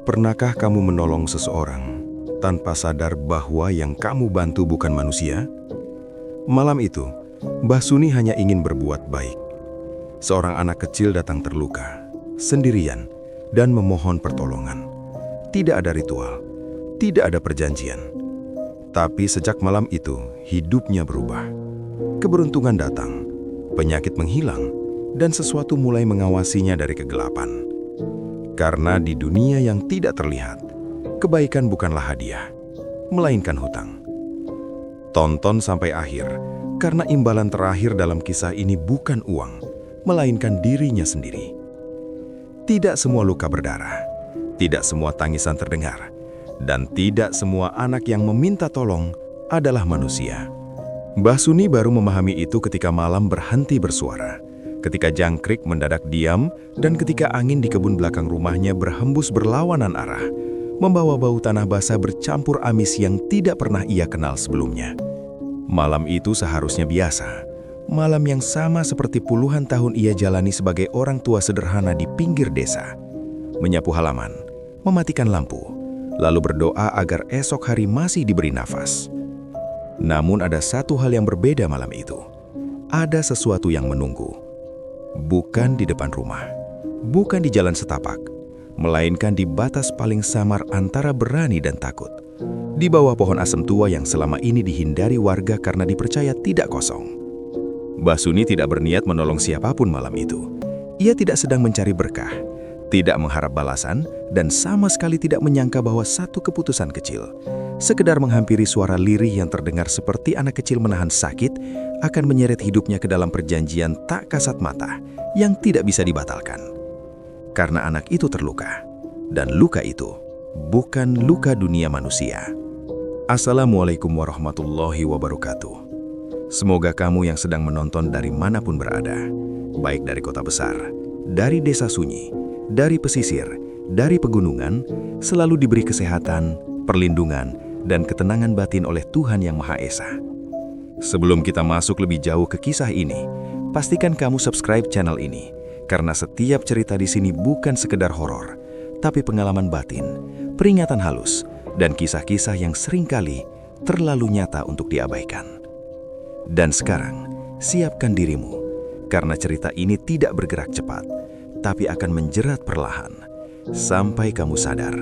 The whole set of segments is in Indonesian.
Pernahkah kamu menolong seseorang tanpa sadar bahwa yang kamu bantu bukan manusia? Malam itu, Mbah Suni hanya ingin berbuat baik. Seorang anak kecil datang terluka, sendirian, dan memohon pertolongan. Tidak ada ritual, tidak ada perjanjian. Tapi sejak malam itu, hidupnya berubah. Keberuntungan datang, penyakit menghilang, dan sesuatu mulai mengawasinya dari kegelapan. Karena di dunia yang tidak terlihat, kebaikan bukanlah hadiah, melainkan hutang. Tonton sampai akhir, karena imbalan terakhir dalam kisah ini bukan uang, melainkan dirinya sendiri. Tidak semua luka berdarah, tidak semua tangisan terdengar, dan tidak semua anak yang meminta tolong adalah manusia. Mbah Suni baru memahami itu ketika malam berhenti bersuara, ketika jangkrik mendadak diam, dan ketika angin di kebun belakang rumahnya berhembus berlawanan arah, membawa bau tanah basah bercampur amis yang tidak pernah ia kenal sebelumnya. Malam itu seharusnya biasa, malam yang sama seperti puluhan tahun ia jalani sebagai orang tua sederhana di pinggir desa. Menyapu halaman, mematikan lampu, lalu berdoa agar esok hari masih diberi nafas. Namun ada satu hal yang berbeda malam itu. Ada sesuatu yang menunggu. Bukan di depan rumah, bukan di jalan setapak, melainkan di batas paling samar antara berani dan takut. Di bawah pohon asem tua yang selama ini dihindari warga karena dipercaya tidak kosong. Mbah Suni tidak berniat menolong siapapun malam itu. Ia tidak sedang mencari berkah, tidak mengharap balasan, dan sama sekali tidak menyangka bahwa satu keputusan kecil, sekedar menghampiri suara lirih yang terdengar seperti anak kecil menahan sakit, akan menyeret hidupnya ke dalam perjanjian tak kasat mata yang tidak bisa dibatalkan. Karena anak itu terluka, dan luka itu bukan luka dunia manusia. Assalamualaikum warahmatullahi wabarakatuh. Semoga kamu yang sedang menonton dari manapun berada, baik dari kota besar, dari desa sunyi, dari pesisir, dari pegunungan, selalu diberi kesehatan, perlindungan, dan ketenangan batin oleh Tuhan Yang Maha Esa. Sebelum kita masuk lebih jauh ke kisah ini, pastikan kamu subscribe channel ini, karena setiap cerita di sini bukan sekedar horor, tapi pengalaman batin, peringatan halus, dan kisah-kisah yang seringkali terlalu nyata untuk diabaikan. Dan sekarang, siapkan dirimu, karena cerita ini tidak bergerak cepat, tapi akan menjerat perlahan, sampai kamu sadar,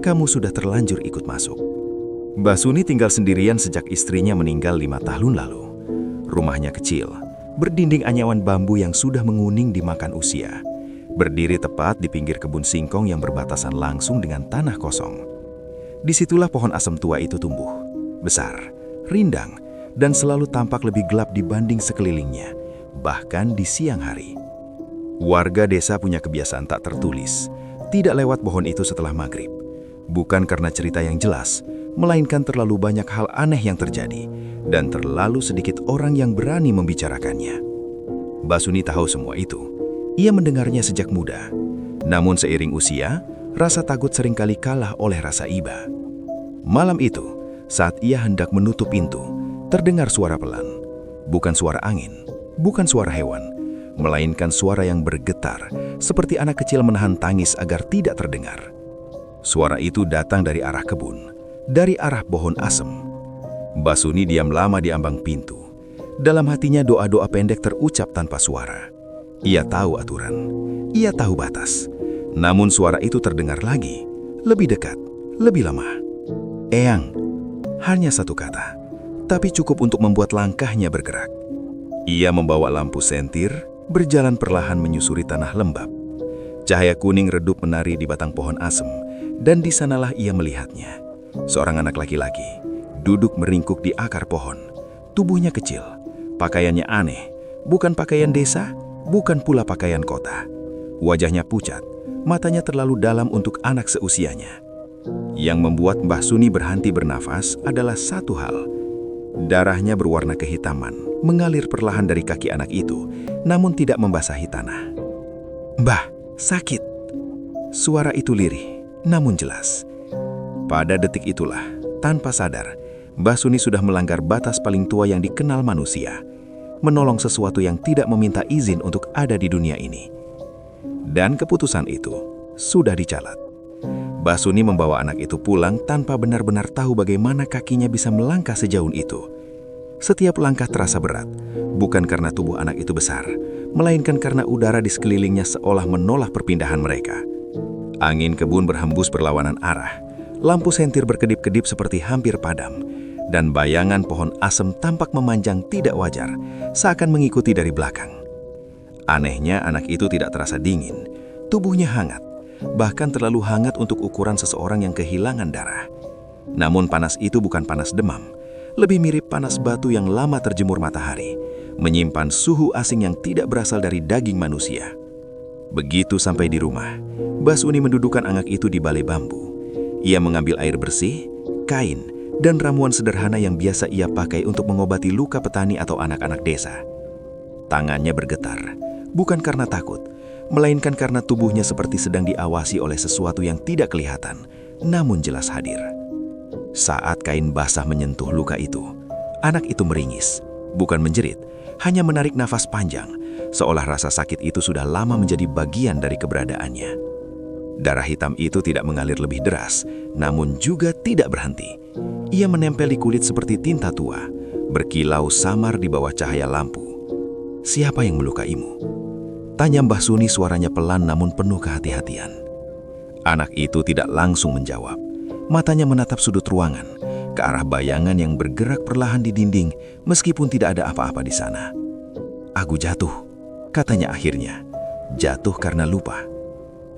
kamu sudah terlanjur ikut masuk. Mbah Suni tinggal sendirian sejak istrinya meninggal 5 tahun lalu. Rumahnya kecil, berdinding anyaman bambu yang sudah menguning dimakan usia, berdiri tepat di pinggir kebun singkong yang berbatasan langsung dengan tanah kosong. Disitulah pohon asem tua itu tumbuh, besar, rindang, dan selalu tampak lebih gelap dibanding sekelilingnya, bahkan di siang hari. Warga desa punya kebiasaan tak tertulis, tidak lewat pohon itu setelah maghrib. Bukan karena cerita yang jelas, melainkan terlalu banyak hal aneh yang terjadi, dan terlalu sedikit orang yang berani membicarakannya. Mbah Suni tahu semua itu. Ia mendengarnya sejak muda. Namun seiring usia, rasa takut seringkali kalah oleh rasa iba. Malam itu, saat ia hendak menutup pintu, terdengar suara pelan. Bukan suara angin, bukan suara hewan, melainkan suara yang bergetar, seperti anak kecil menahan tangis agar tidak terdengar. Suara itu datang dari arah kebun, dari arah pohon asem. Mbah Suni diam lama di ambang pintu. Dalam hatinya doa-doa pendek terucap tanpa suara. Ia tahu aturan, ia tahu batas. Namun suara itu terdengar lagi, lebih dekat, lebih lama. Eyang, hanya satu kata, tapi cukup untuk membuat langkahnya bergerak. Ia membawa lampu sentir, berjalan perlahan menyusuri tanah lembab. Cahaya kuning redup menari di batang pohon asem, dan di sanalah ia melihatnya. Seorang anak laki-laki, duduk meringkuk di akar pohon. Tubuhnya kecil, pakaiannya aneh, bukan pakaian desa, bukan pula pakaian kota. Wajahnya pucat, matanya terlalu dalam untuk anak seusianya. Yang membuat Mbah Suni berhenti bernafas adalah satu hal. Darahnya berwarna kehitaman, mengalir perlahan dari kaki anak itu, namun tidak membasahi tanah. "Mbah, sakit." Suara itu lirih, namun jelas. Pada detik itulah, tanpa sadar, Mbah Suni sudah melanggar batas paling tua yang dikenal manusia, menolong sesuatu yang tidak meminta izin untuk ada di dunia ini. Dan keputusan itu sudah dicatat. Mbah Suni membawa anak itu pulang tanpa benar-benar tahu bagaimana kakinya bisa melangkah sejauh itu. Setiap langkah terasa berat, bukan karena tubuh anak itu besar, melainkan karena udara di sekelilingnya seolah menolak perpindahan mereka. Angin kebun berhembus berlawanan arah, lampu sentir berkedip-kedip seperti hampir padam, dan bayangan pohon asem tampak memanjang tidak wajar, seakan mengikuti dari belakang. Anehnya anak itu tidak terasa dingin, tubuhnya hangat, bahkan terlalu hangat untuk ukuran seseorang yang kehilangan darah. Namun panas itu bukan panas demam, lebih mirip panas batu yang lama terjemur matahari, menyimpan suhu asing yang tidak berasal dari daging manusia. Begitu sampai di rumah, Mbah Suni mendudukkan anak itu di balai bambu. Ia mengambil air bersih, kain, dan ramuan sederhana yang biasa ia pakai untuk mengobati luka petani atau anak-anak desa. Tangannya bergetar, bukan karena takut, melainkan karena tubuhnya seperti sedang diawasi oleh sesuatu yang tidak kelihatan, namun jelas hadir. Saat kain basah menyentuh luka itu, anak itu meringis, bukan menjerit, hanya menarik nafas panjang, seolah rasa sakit itu sudah lama menjadi bagian dari keberadaannya. Darah hitam itu tidak mengalir lebih deras, namun juga tidak berhenti. Ia menempel di kulit seperti tinta tua, berkilau samar di bawah cahaya lampu. "Siapa yang melukaimu?" tanya Mbah Suni, suaranya pelan namun penuh kehati-hatian. Anak itu tidak langsung menjawab. Matanya menatap sudut ruangan, ke arah bayangan yang bergerak perlahan di dinding, meskipun tidak ada apa-apa di sana. "Aku jatuh," katanya akhirnya. "Jatuh karena lupa."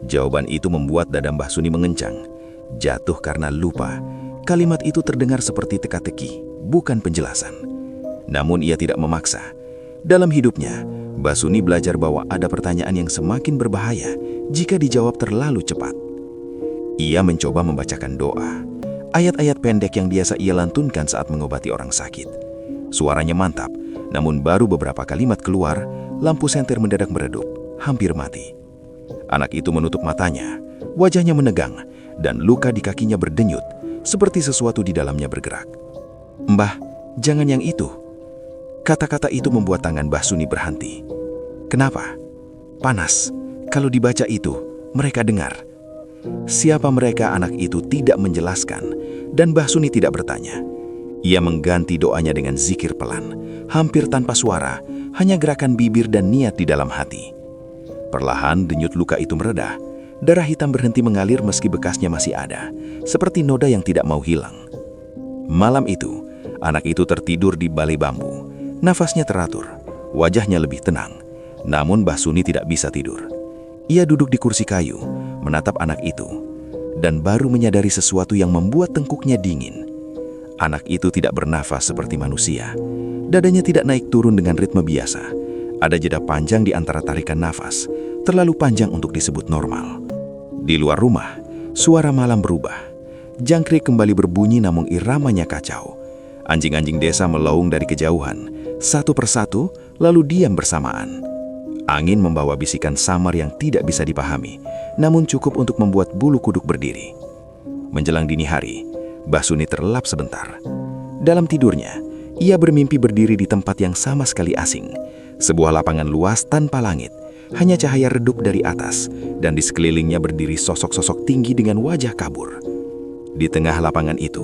Jawaban itu membuat dada Mbah Suni mengencang. Jatuh karena lupa. Kalimat itu terdengar seperti teka-teki, bukan penjelasan. Namun ia tidak memaksa. Dalam hidupnya, Mbah Suni belajar bahwa ada pertanyaan yang semakin berbahaya jika dijawab terlalu cepat. Ia mencoba membacakan doa, ayat-ayat pendek yang biasa ia lantunkan saat mengobati orang sakit. Suaranya mantap, namun baru beberapa kalimat keluar, lampu sentir mendadak meredup, hampir mati. Anak itu menutup matanya, wajahnya menegang, dan luka di kakinya berdenyut, seperti sesuatu di dalamnya bergerak. "Mbah, jangan yang itu." Kata-kata itu membuat tangan Mbah Suni berhenti. "Kenapa?" "Panas. Kalau dibaca itu, mereka dengar." Siapa mereka, anak itu tidak menjelaskan, dan Mbah Suni tidak bertanya. Ia mengganti doanya dengan zikir pelan, hampir tanpa suara, hanya gerakan bibir dan niat di dalam hati. Perlahan denyut luka itu meredah, darah hitam berhenti mengalir meski bekasnya masih ada, seperti noda yang tidak mau hilang. Malam itu, anak itu tertidur di balai bambu. Nafasnya teratur, wajahnya lebih tenang, namun Mbah Suni tidak bisa tidur. Ia duduk di kursi kayu, menatap anak itu, dan baru menyadari sesuatu yang membuat tengkuknya dingin. Anak itu tidak bernafas seperti manusia. Dadanya tidak naik turun dengan ritme biasa. Ada jeda panjang di antara tarikan nafas, terlalu panjang untuk disebut normal. Di luar rumah, suara malam berubah. Jangkrik kembali berbunyi namun iramanya kacau. Anjing-anjing desa melaung dari kejauhan, satu persatu, lalu diam bersamaan. Angin membawa bisikan samar yang tidak bisa dipahami, namun cukup untuk membuat bulu kuduk berdiri. Menjelang dini hari, Mbah Suni terlelap sebentar. Dalam tidurnya, ia bermimpi berdiri di tempat yang sama sekali asing. Sebuah lapangan luas tanpa langit, hanya cahaya redup dari atas, dan di sekelilingnya berdiri sosok-sosok tinggi dengan wajah kabur. Di tengah lapangan itu,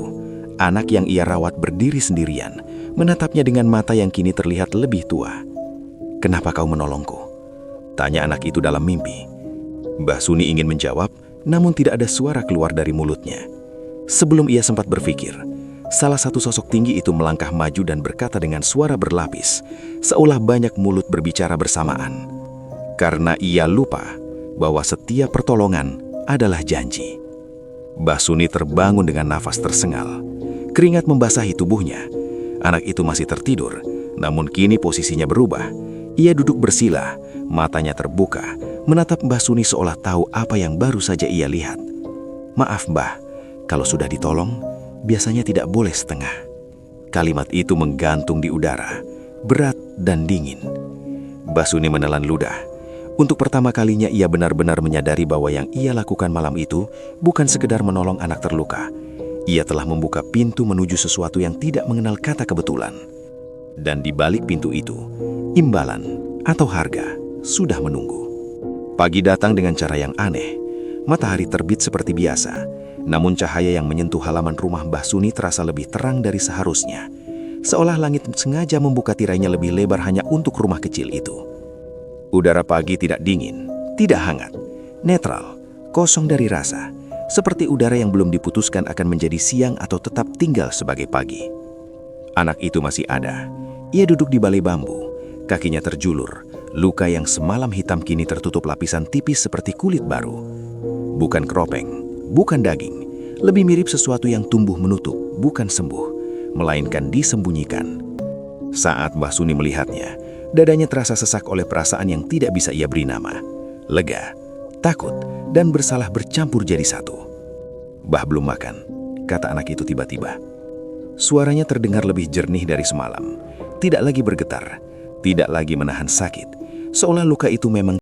anak yang ia rawat berdiri sendirian, menatapnya dengan mata yang kini terlihat lebih tua. "Kenapa kau menolongku?" tanya anak itu dalam mimpi. Mbah Suni ingin menjawab, namun tidak ada suara keluar dari mulutnya. Sebelum ia sempat berpikir, salah satu sosok tinggi itu melangkah maju dan berkata dengan suara berlapis, seolah banyak mulut berbicara bersamaan. Karena ia lupa bahwa setiap pertolongan adalah janji. Mbah Suni terbangun dengan nafas tersengal. Keringat membasahi tubuhnya. Anak itu masih tertidur, namun kini posisinya berubah. Ia duduk bersila, matanya terbuka, menatap Mbah Suni seolah tahu apa yang baru saja ia lihat. "Maaf, Mbah, kalau sudah ditolong, biasanya tidak boleh setengah." Kalimat itu menggantung di udara, berat dan dingin. Mbah Suni menelan ludah. Untuk pertama kalinya ia benar-benar menyadari bahwa yang ia lakukan malam itu bukan sekedar menolong anak terluka. Ia telah membuka pintu menuju sesuatu yang tidak mengenal kata kebetulan. Dan di balik pintu itu, imbalan atau harga sudah menunggu. Pagi datang dengan cara yang aneh. Matahari terbit seperti biasa, namun cahaya yang menyentuh halaman rumah Mbah Suni terasa lebih terang dari seharusnya. Seolah langit sengaja membuka tirainya lebih lebar hanya untuk rumah kecil itu. Udara pagi tidak dingin, tidak hangat, netral, kosong dari rasa. Seperti udara yang belum diputuskan akan menjadi siang atau tetap tinggal sebagai pagi. Anak itu masih ada. Ia duduk di balai bambu, kakinya terjulur. Luka yang semalam hitam kini tertutup lapisan tipis seperti kulit baru. Bukan keropeng, bukan daging. Lebih mirip sesuatu yang tumbuh menutup, bukan sembuh, melainkan disembunyikan. Saat Mbah Suni melihatnya, dadanya terasa sesak oleh perasaan yang tidak bisa ia beri nama. Lega, takut, dan bersalah bercampur jadi satu. "Bah, belum makan," kata anak itu tiba-tiba. Suaranya terdengar lebih jernih dari semalam. Tidak lagi bergetar, tidak lagi menahan sakit, seolah luka itu memang